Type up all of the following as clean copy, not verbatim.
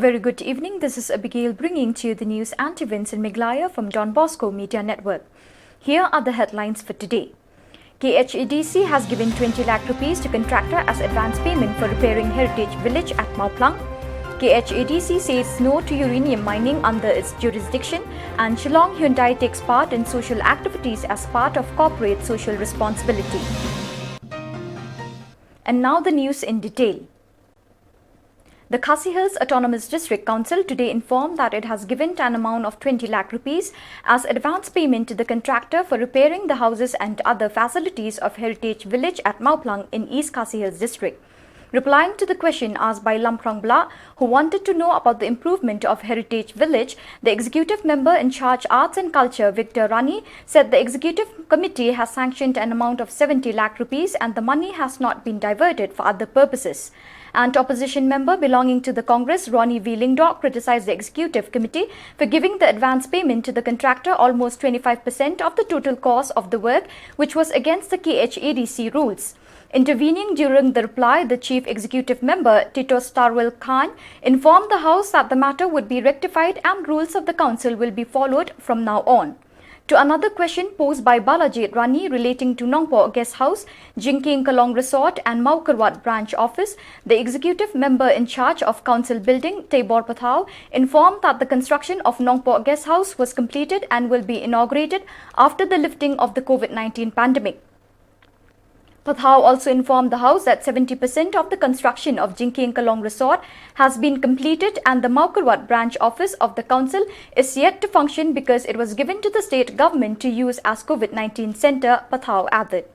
very good evening. This is Abigail bringing to you the news and events in Meghalaya from Bosco Media Network. Here are the headlines for today. KHADC has given 20 lakh rupees to contractor as advance payment for repairing Heritage Village at Mauplang. KHADC says no to uranium mining under its jurisdiction, and Shillong Hyundai takes part in social activities as part of corporate social responsibility. And now the news in detail. The Khasi Hills Autonomous District Council today informed that it has given an amount of 20 lakh rupees as advance payment to the contractor for repairing the houses and other facilities of Heritage Village at Mauplang in East Khasi Hills District. Replying to the question asked by Lamprang Bla, who wanted to know about the improvement of Heritage Village, the executive member in charge Arts and Culture, Victor Rani, said the executive committee has sanctioned an amount of 70 lakh rupees and the money has not been diverted for other purposes. And opposition member belonging to the Congress, Ronnie V. Lingdok, criticized the executive committee for giving the advance payment to the contractor almost 25% of the total cost of the work, which was against the KHADC rules. Intervening during the reply, the chief executive member, Tito Starwell Khan, informed the House that the matter would be rectified and rules of the council will be followed from now on. To another question posed by Balajit Rani relating to Nongpo Guest House, Jingking Kalong Resort and Maukarwat Branch Office, the executive member in charge of council building, Tabor Pathau, informed that the construction of Nongpo Guest House was completed and will be inaugurated after the lifting of the COVID-19 pandemic. Pathau also informed the House that 70% of the construction of Jingking Kalong Resort has been completed and the Maukarwat branch office of the council is yet to function because it was given to the state government to use as COVID-19 centre, Pathau added.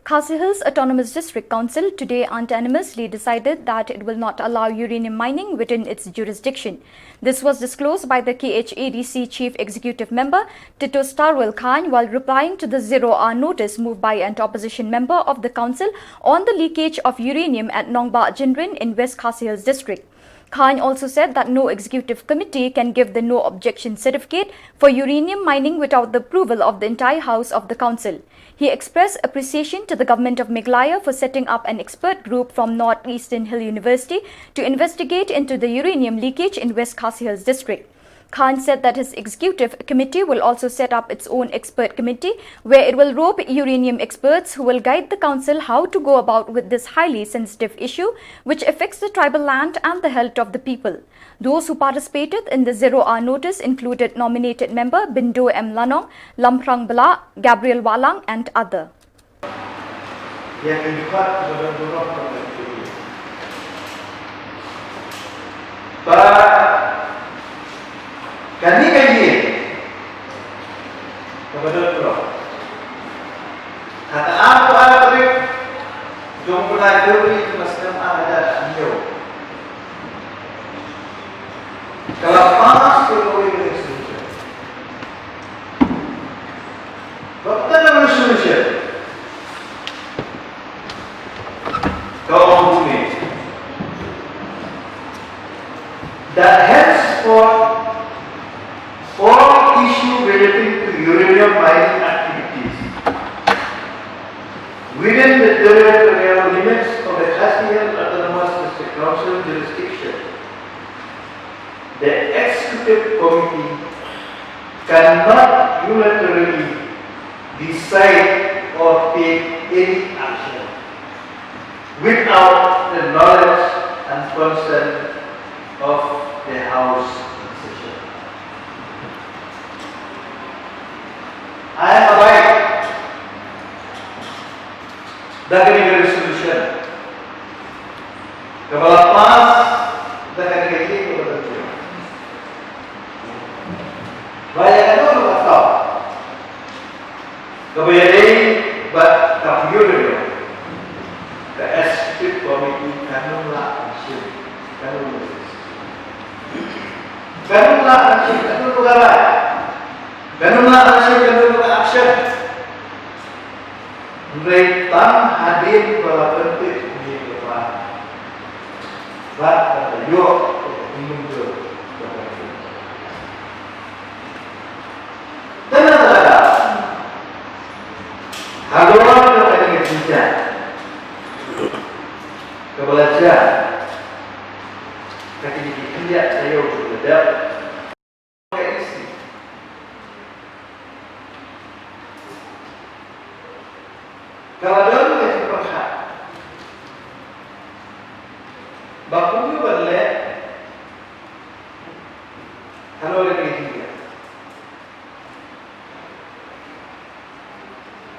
Khasi Hills Autonomous District Council today unanimously decided that it will not allow uranium mining within its jurisdiction. This was disclosed by the KHADC Chief Executive Member Tito Starwell Khan while replying to the 0-hour notice moved by an opposition member of the council on the leakage of uranium at Nongba Jinrin in West Khasi Hills District. Khan also said that no executive committee can give the no objection certificate for uranium mining without the approval of the entire house of the council. He expressed appreciation to the government of Meghalaya for setting up an expert group from Northeastern Hill University to investigate into the uranium leakage in West Khasi Hills District. Khan said that his executive committee will also set up its own expert committee where it will rope uranium experts who will guide the council how to go about with this highly sensitive issue which affects the tribal land and the health of the people. Those who participated in the 0-hour notice included nominated member Bindo M. Lanong, Lamprang Bala, Gabriel Walang and other. Kami kaji kepada Tuhan. Kata apa tadi? Jomlah dulu itu masih ada anjau. Kalau panas kalau ini solusi. Betul ada solusi. Kalau bumi. That henceforth all issues relating to uranium mining activities within the territorial limits of the Khasi Hills Autonomous District Council jurisdiction, the executive committee cannot unilaterally decide or take any action without the knowledge and consent of the House. I am right. Dari resolution. Kepala pas dari ini kepada dia. Bayar itu atau kebayar but computer. The executive committee kanunlah action. Kanunlah action. Kanun negara. Ganunlah action. Mereka hadir pada penting di depan. Kata yuk minum dulu. Dan ada haluan kepada kerja, kebelajar, ayaw suladap. Kaisi. Kaladon kasi perhat. Bakuyo balle. Halo lagi dia.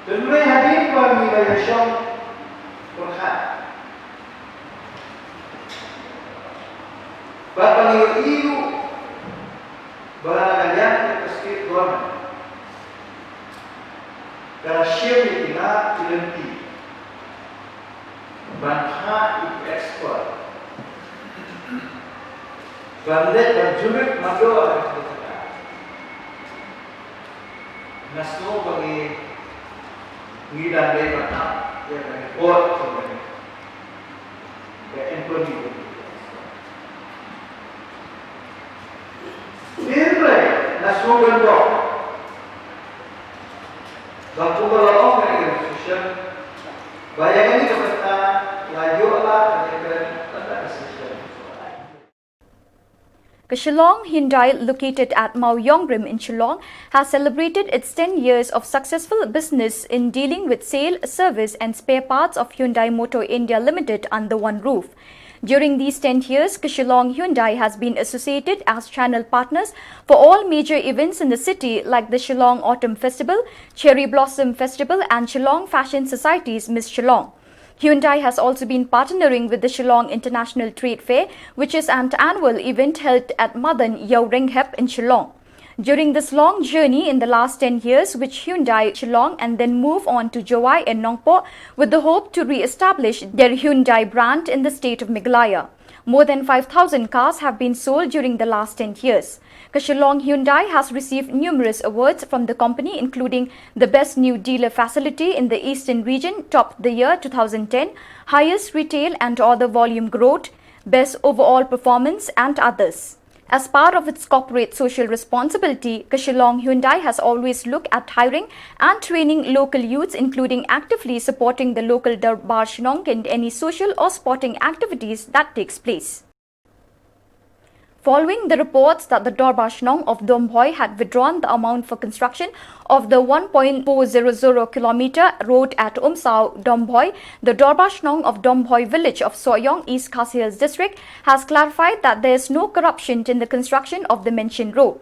Tentunya hadir kami banyak syam perhat. Bapak iu barang kalian terkesir Tuhan. Karena syam itina tilenti. Banha ekspor. Bandit berjurit madoa nasno bagi ngidam dari mana ya bagi pot sebenarnya ya employee Dirre nasno bendok baku berlaku dari institution bayangkan ini kepada laju Allah bayangkan tanda institution Shillong Hyundai, located at Mau Yongrim in Shillong, has celebrated its 10 years of successful business in dealing with sale, service and spare parts of Hyundai Motor India Limited under one roof. During these 10 years, Shillong Hyundai has been associated as channel partners for all major events in the city like the Shillong Autumn Festival, Cherry Blossom Festival and Shillong Fashion Society's Miss Shillong. Hyundai has also been partnering with the Shillong International Trade Fair, which is an annual event held at Madan Yaurenghep in Shillong. During this long journey in the last 10 years, which Hyundai Shillong and then move on to Jowai and Nongpo with the hope to re-establish their Hyundai brand in the state of Meghalaya. More than 5,000 cars have been sold during the last 10 years. Shillong Hyundai has received numerous awards from the company, including the Best New Dealer Facility in the Eastern Region, topped the year 2010, Highest Retail and Order Volume Growth, Best Overall Performance and others. As part of its corporate social responsibility, Shillong Hyundai has always looked at hiring and training local youths, including actively supporting the local Darbar Shnong in any social or sporting activities that takes place. Following the reports that the Darbar Shnong of Dombhoi had withdrawn the amount for construction of the 1.400 km road at Umsao, Dombhoi, the Darbar Shnong of Dombhoi village of Soyong, East Khasi Hills district, has clarified that there is no corruption in the construction of the mentioned road.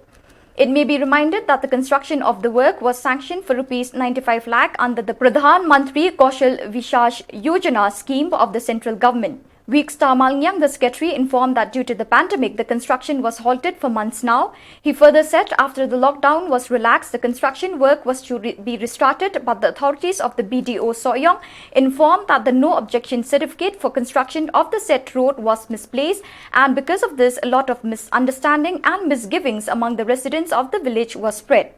It may be reminded that the construction of the work was sanctioned for Rs 95 lakh under the Pradhan Mantri Kaushal Vishash Yojana scheme of the central government. Week Star Malnyang, the secretary, informed that due to the pandemic, the construction was halted for months now. He further said after the lockdown was relaxed, the construction work was to be restarted, but the authorities of the BDO Soyong informed that the no objection certificate for construction of the said road was misplaced, and because of this, a lot of misunderstanding and misgivings among the residents of the village was spread.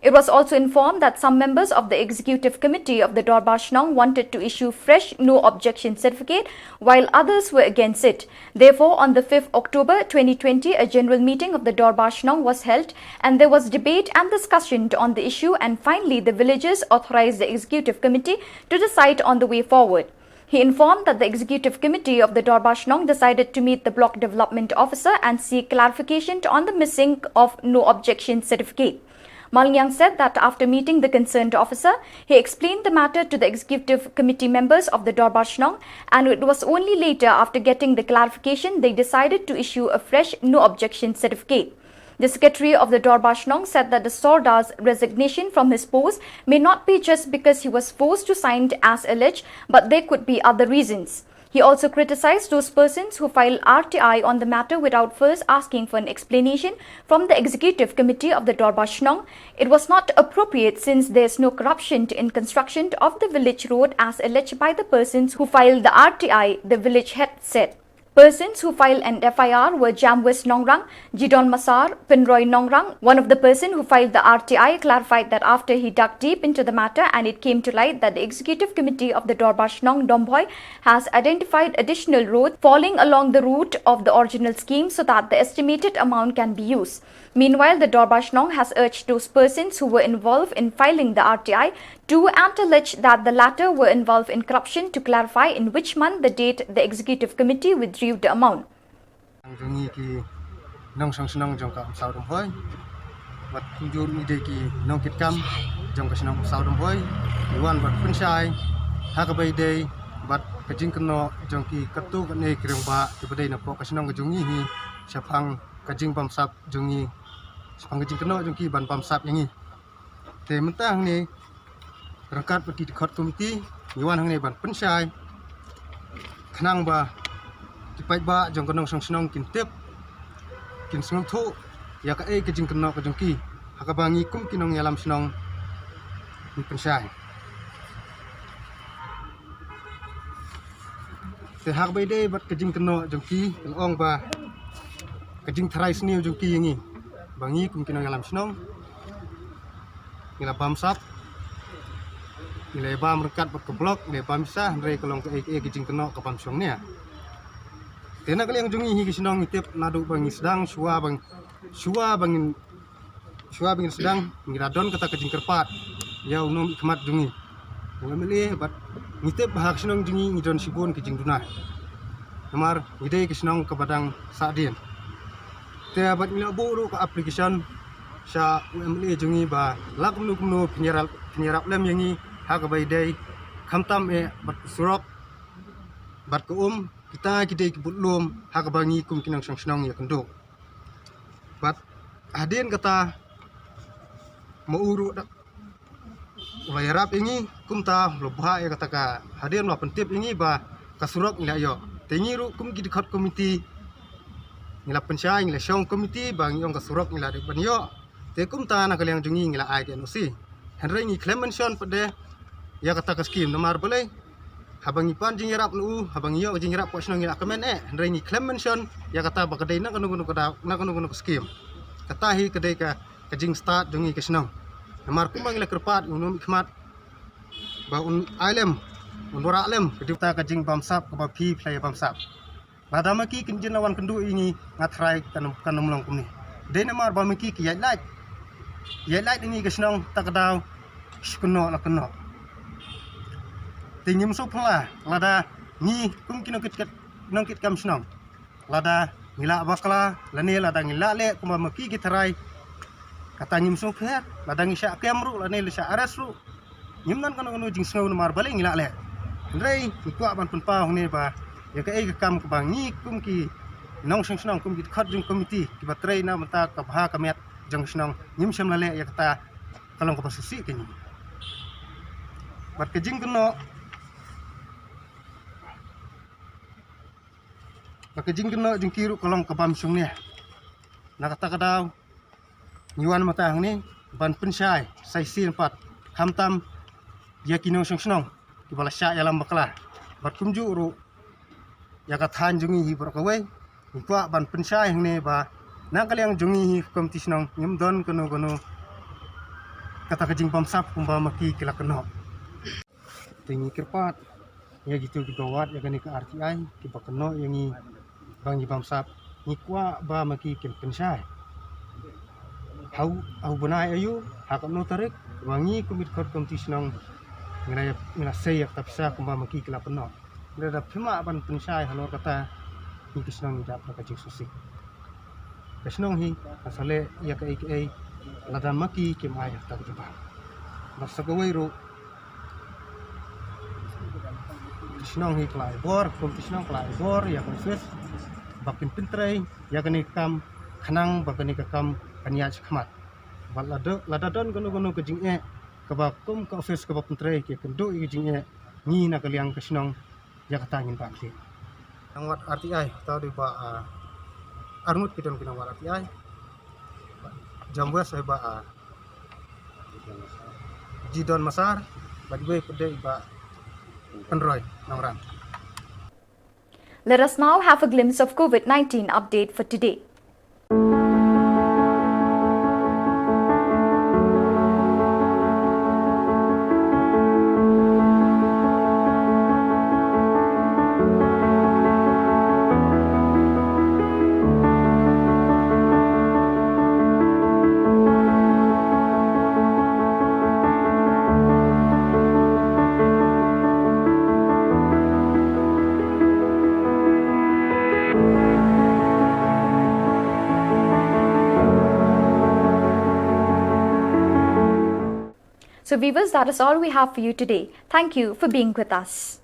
It was also informed that some members of the executive committee of the Darbar Shnong wanted to issue fresh no objection certificate, while others were against it. Therefore, on the 5th October 2020, a general meeting of the Darbar Shnong was held and there was debate and discussion on the issue, and finally the villagers authorized the executive committee to decide on the way forward. He informed that the executive committee of the Darbar Shnong decided to meet the block development officer and seek clarification on the missing of no objection certificate. Malnyang said that after meeting the concerned officer, he explained the matter to the executive committee members of the Darbar Shnong, and it was only later, after getting the clarification, they decided to issue a fresh no objection certificate. The secretary of the Darbar Shnong said that the Sordar's resignation from his post may not be just because he was forced to sign as alleged, but there could be other reasons. He also criticized those persons who filed RTI on the matter without first asking for an explanation from the executive committee of the Darbar Shnong. It was not appropriate since there is no corruption in construction of the village road as alleged by the persons who filed the RTI, the village head said. Persons who filed an FIR were Jamwes Nongrang, Jidon Masar, Pinroy Nongrang. One of the person who filed the RTI clarified that after he dug deep into the matter and it came to light that the executive committee of the Darbar Shnong Dombhoi has identified additional roads falling along the route of the original scheme so that the estimated amount can be used. Meanwhile, the Darbar Shnong has urged those persons who were involved in filing the RTI to and allege that the latter were involved in corruption to clarify in which month the date the executive committee withdrew the amount. nong sang senong jong ka sau dom hoi bat kunjur ide ki nong kit kam jong ka senong sau dom hoi yuan bat pensyai ha ka bai dei bat kajing keno jong ki katu ka ne kirang ba ki badai na po ka senong ka jongi hi sapang kajing pam sap jongi sapang kajing keno jong ki ban pam sap yangi te mentang ni rangkat pergi dekat komiti yuan hang ni ban pensyai khnang ba kipai ba jong kanong sang senong kin tip kin senong thu ya ka e kajing keno ka jong ki ha ka bangi kum kinong yalam senong ni pensyai te hak bai dei bat kajing keno jong ki long ba kajing tharai sniu jong ki yangi bangi kum kinong yalam senong ngila pam sap nilai bam rekat bat ke blok nilai bam sah nilai kolong ke kajing keno ka pam song nia tena kali yang jungi hi kisinong itip nadu bangi sedang suwa bangin sedang ngiradon kata kajing kerpat ya unom ikmat jungi ngameli bat ngitip bahak sinong jungi ngidon sibun kajing dunah namar ngidei kisinong ke badang sadin te bat ngila buru ke application sya UMLE jungi ba lak mnu penyerap lem yangi ha ka bai dei khamtam e bat surok bat ke kita kibut lum ha ka bangi kum kinang sang senong ya kenduk bat adin kata mau uru dak ulai rap ini kum ta lobha ya kata ka adin la pentip ini ba kasurok ila yo tengi ru kum ki dekat komiti ngila pensyai ngila syong komiti bang yong kasurok ngila de ban yo te kum ta na kaliang jungi ngila ai den usi henry ni claim mention pade ya kata ka skim namar boleh habang ipan jing yarap nu habang iyo jing yarap posno ngira komen henry ni claim mention ya kata ba kadai na kanu skim kata hi kadai ka kajing start jungi kesno namar kumang ila kerpat unum ikmat ba un ailem un wara alem kedipta kajing bamsap ka ba phi play bamsap badama ki kinjin lawan kendu ini ngatrai kanum long kumni dei namar ba meki ki ya light ini kesno takdau skuno la keno tingim so pula lada ni kum kino kit nongkit kam senong lada ngila bakla lani lada ngila le kuma maki gitarai kata nyim so pher lada ngisha kamru lani lisha aras ru nyimnan kono jing snau mar bale ngila le ndrei ikwa ban punpa hone ba ya ka e kam ka bangi kum ki nong sing senong kum git khat jing komiti ki batrai na mata ka bha kamet jong senong nyim sam lale ya kata kalong ka pasusi kini bat ke jing kono maka jing kena jing kiru kolong ke bam sung ni nak kata kadau nyuan mata hang ni ban pensyai sai sin pat hamtam ya kinong sung snong ki bala sya yalam bakla bat kumju ru ya kathan jungi hi berkawai ikwa ban pensyai hang ni ba nak kaliang jungi hi komti snong nyum don kono kata kajing bam sap kumba maki kila keno tingi kerpat ya gitu digawat ya gani ke RTI ki bakeno yangi bangi bamsap nikwa ba maki kin pensyai au bunai ayu hak no tarik wangi kumit khot kompetisionong ngina sayak tapsa kumba maki kila peno leda phima ban pensyai halor kata ni kisnong ida pra kajik susi kisnong hi asale ya ka aka lada maki kim ay tak jaba basta gawai ro kisnong hi klai bor kompetisionong klai bor ya konses bakin pintrai ya kani kam khanang bakani ka kam kania khmat bal lada don gono ke jing e ka ba kum ka office ka ba pintrai ke kendu i jing e ni na kaliang kesnong ya kata ngin pak si angwat RTI tau di ba armut kidon kina war RTI jambua saya ba jidon masar badwe pede ba penroy nangran. Let us now have a glimpse of COVID-19 update for today. So viewers, that is all we have for you today. Thank you for being with us.